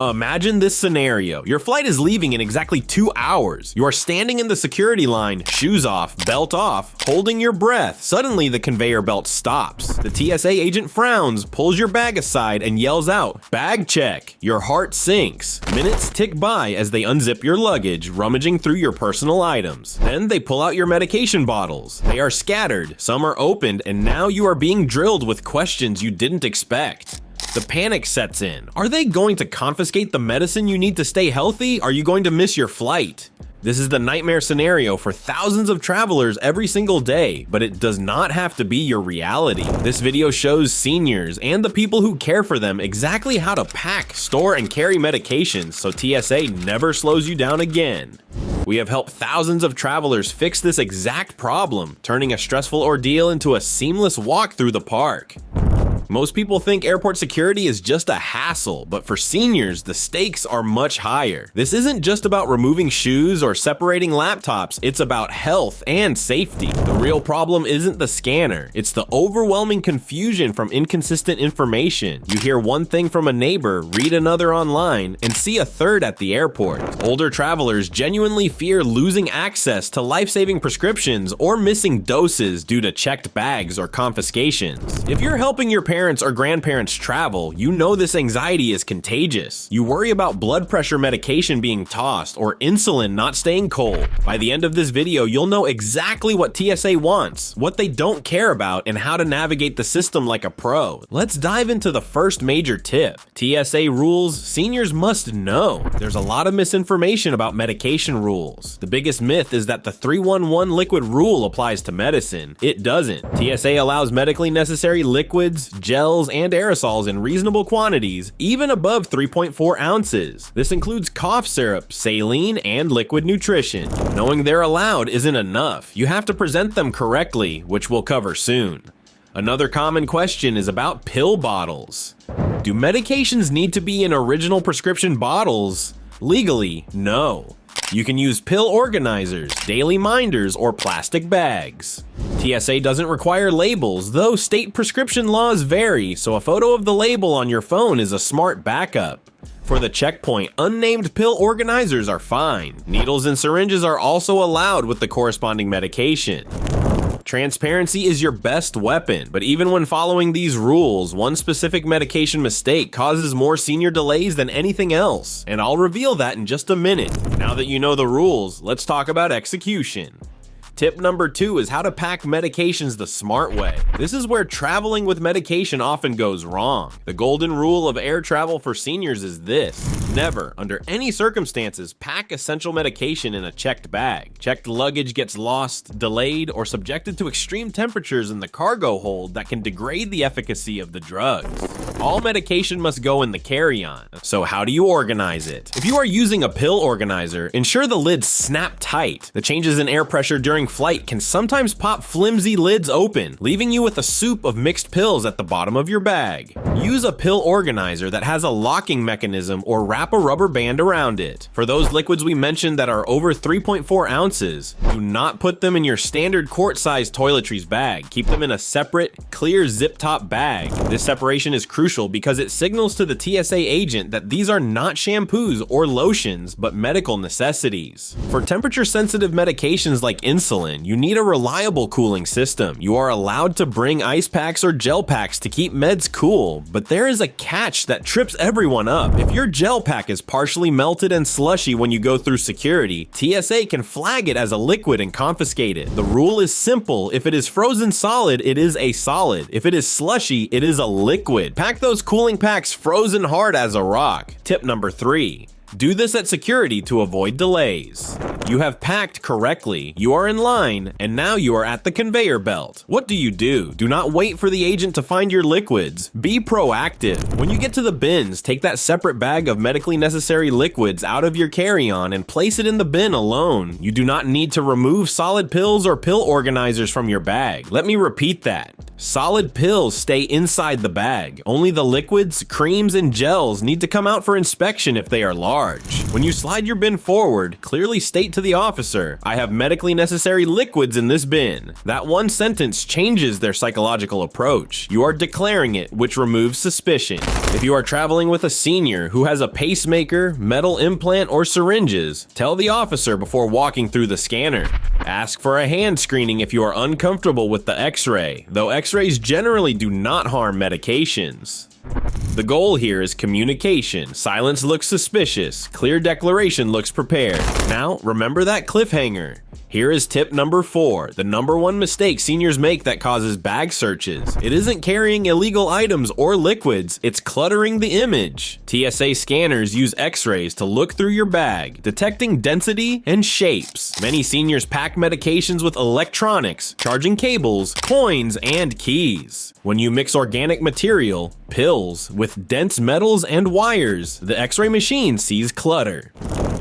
Imagine this scenario. Your flight is leaving in exactly 2 hours. You are standing in the security line, shoes off, belt off, holding your breath. Suddenly, the conveyor belt stops. The TSA agent frowns, pulls your bag aside, and yells out, "Bag check." Your heart sinks. Minutes tick by as they unzip your luggage, rummaging through your personal items. Then they pull out your medication bottles. They are scattered, some are opened, and now you are being drilled with questions you didn't expect. The panic sets in. Are they going to confiscate the medicine you need to stay healthy? Are you going to miss your flight? This is the nightmare scenario for thousands of travelers every single day, but it does not have to be your reality. This video shows seniors and the people who care for them exactly how to pack, store, and carry medications so TSA never slows you down again. We have helped thousands of travelers fix this exact problem, turning a stressful ordeal into a seamless walk through the park. Most people think airport security is just a hassle, but for seniors, the stakes are much higher. This isn't just about removing shoes or separating laptops, it's about health and safety. The real problem isn't the scanner, it's the overwhelming confusion from inconsistent information. You hear one thing from a neighbor, read another online, and see a third at the airport. Older travelers genuinely fear losing access to life-saving prescriptions or missing doses due to checked bags or confiscations. If you're helping your parents or grandparents travel, you know this anxiety is contagious. You worry about blood pressure medication being tossed or insulin not staying cold. By the end of this video, you'll know exactly what TSA wants, what they don't care about, and how to navigate the system like a pro. Let's dive into the first major tip. TSA rules seniors must know. There's a lot of misinformation about medication rules. The biggest myth is that the 311 liquid rule applies to medicine. It doesn't. TSA allows medically necessary liquids, gels, and aerosols in reasonable quantities, even above 3.4 ounces. This includes cough syrup, saline, and liquid nutrition. Knowing they're allowed isn't enough. You have to present them correctly, which we'll cover soon. Another common question is about pill bottles. Do medications need to be in original prescription bottles? Legally, no. You can use pill organizers, daily minders, or plastic bags. TSA doesn't require labels, though state prescription laws vary, so a photo of the label on your phone is a smart backup. For the checkpoint, unnamed pill organizers are fine. Needles and syringes are also allowed with the corresponding medication. Transparency is your best weapon, but even when following these rules, one specific medication mistake causes more senior delays than anything else, and I'll reveal that in just a minute. Now that you know the rules, let's talk about execution. Tip number 2 is how to pack medications the smart way. This is where traveling with medication often goes wrong. The golden rule of air travel for seniors is this: never, under any circumstances, pack essential medication in a checked bag. Checked luggage gets lost, delayed, or subjected to extreme temperatures in the cargo hold that can degrade the efficacy of the drugs. All medication must go in the carry-on. So how do you organize it? If you are using a pill organizer, ensure the lids snap tight. The changes in air pressure during flight can sometimes pop flimsy lids open, leaving you with a soup of mixed pills at the bottom of your bag. Use a pill organizer that has a locking mechanism or wrap a rubber band around it. For those liquids we mentioned that are over 3.4 ounces, do not put them in your standard quart-sized toiletries bag. Keep them in a separate, clear zip-top bag. This separation is crucial because it signals to the TSA agent that these are not shampoos or lotions, but medical necessities. For temperature-sensitive medications like insulin, you need a reliable cooling system. You are allowed to bring ice packs or gel packs to keep meds cool, but there is a catch that trips everyone up. If your gel pack is partially melted and slushy when you go through security, TSA can flag it as a liquid and confiscate it. The rule is simple: if it is frozen solid, it is a solid. If it is slushy, it is a liquid. Pack those cooling packs frozen hard as a rock. Tip number 3. Do this at security to avoid delays. You have packed correctly, you are in line, and now you are at the conveyor belt. What do? Do not wait for the agent to find your liquids. Be proactive. When you get to the bins, take that separate bag of medically necessary liquids out of your carry-on and place it in the bin alone. You do not need to remove solid pills or pill organizers from your bag. Let me repeat that. Solid pills stay inside the bag. Only the liquids, creams, and gels need to come out for inspection if they are large. When you slide your bin forward, clearly state to the officer, "I have medically necessary liquids in this bin." That one sentence changes their psychological approach. You are declaring it, which removes suspicion. If you are traveling with a senior who has a pacemaker, metal implant, or syringes, tell the officer before walking through the scanner. Ask for a hand screening if you are uncomfortable with the X-ray, though X-rays generally do not harm medications. The goal here is communication. Silence looks suspicious. Clear declaration looks prepared. Now, remember that cliffhanger. Here is tip number 4, the #1 mistake seniors make that causes bag searches. It isn't carrying illegal items or liquids, it's cluttering the image. TSA scanners use X-rays to look through your bag, detecting density and shapes. Many seniors pack medications with electronics, charging cables, coins, and keys. When you mix organic material, pills, with dense metals and wires, the X-ray machine sees clutter.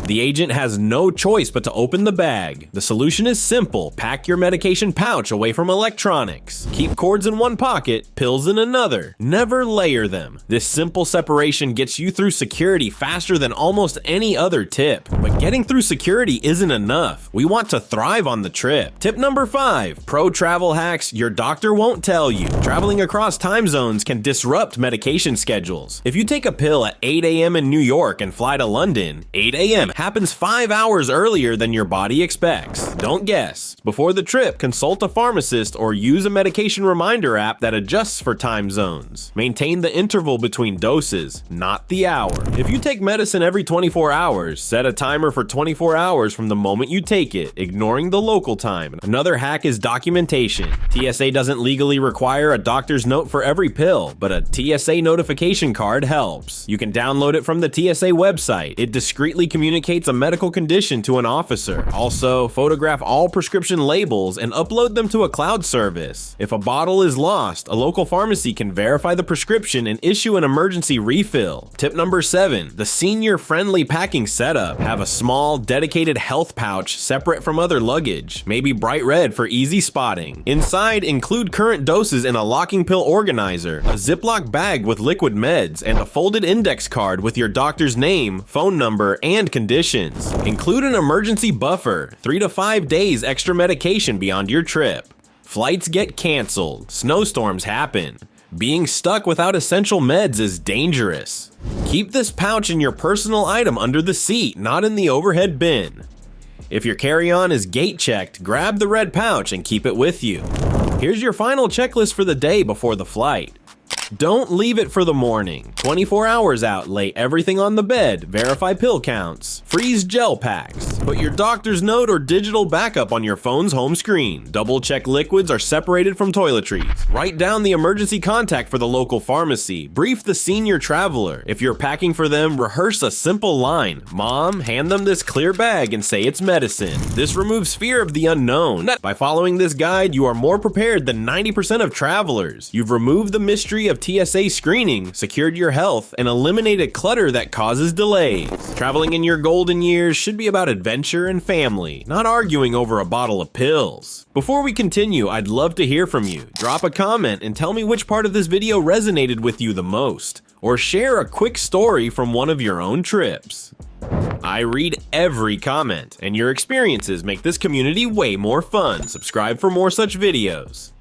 The agent has no choice but to open the bag. The solution is simple. Pack your medication pouch away from electronics. Keep cords in one pocket, pills in another. Never layer them. This simple separation gets you through security faster than almost any other tip. But getting through security isn't enough. We want to thrive on the trip. Tip number 5, pro travel hacks your doctor won't tell you. Traveling across time zones can disrupt medication schedules. If you take a pill at 8 a.m. in New York and fly to London, 8 a.m. happens 5 hours earlier than your body expects. Don't guess. Before the trip, consult a pharmacist or use a medication reminder app that adjusts for time zones. Maintain the interval between doses, not the hour. If you take medicine every 24 hours, set a timer for 24 hours from the moment you take it, ignoring the local time. Another hack is documentation. TSA doesn't legally require a doctor's note for every pill, but a TSA notification card helps. You can download it from the TSA website. It discreetly communicates a medical condition to an officer. Also, photograph all prescription labels and upload them to a cloud service. If a bottle is lost, a local pharmacy can verify the prescription and issue an emergency refill. Tip number 7, the senior-friendly packing setup. Have a small, dedicated health pouch separate from other luggage, maybe bright red for easy spotting. Inside, include current doses in a locking pill organizer, a Ziploc bag with liquid meds, and a folded index card with your doctor's name, phone number, and conditions. Include an emergency buffer, 3 to 5 days extra medication beyond your trip. Flights get canceled, snowstorms happen. Being stuck without essential meds is dangerous. Keep this pouch in your personal item under the seat, not in the overhead bin. If your carry-on is gate checked, grab the red pouch and keep it with you. Here's your final checklist for the day before the flight. Don't leave it for the morning. 24 hours out, lay everything on the bed, verify pill counts, freeze gel packs, put your doctor's note or digital backup on your phone's home screen, double check liquids are separated from toiletries, write down the emergency contact for the local pharmacy, brief the senior traveler. If you're packing for them, rehearse a simple line. Mom, hand them this clear bag and say it's medicine. This removes fear of the unknown. By following this guide, you are more prepared than 90% of travelers. You've removed the mystery of TSA screening, secured your health, and eliminated clutter that causes delays. Traveling in your golden years should be about adventure and family, not arguing over a bottle of pills. Before we continue, I'd love to hear from you. Drop a comment and tell me which part of this video resonated with you the most, or share a quick story from one of your own trips. I read every comment, and your experiences make this community way more fun. Subscribe for more such videos.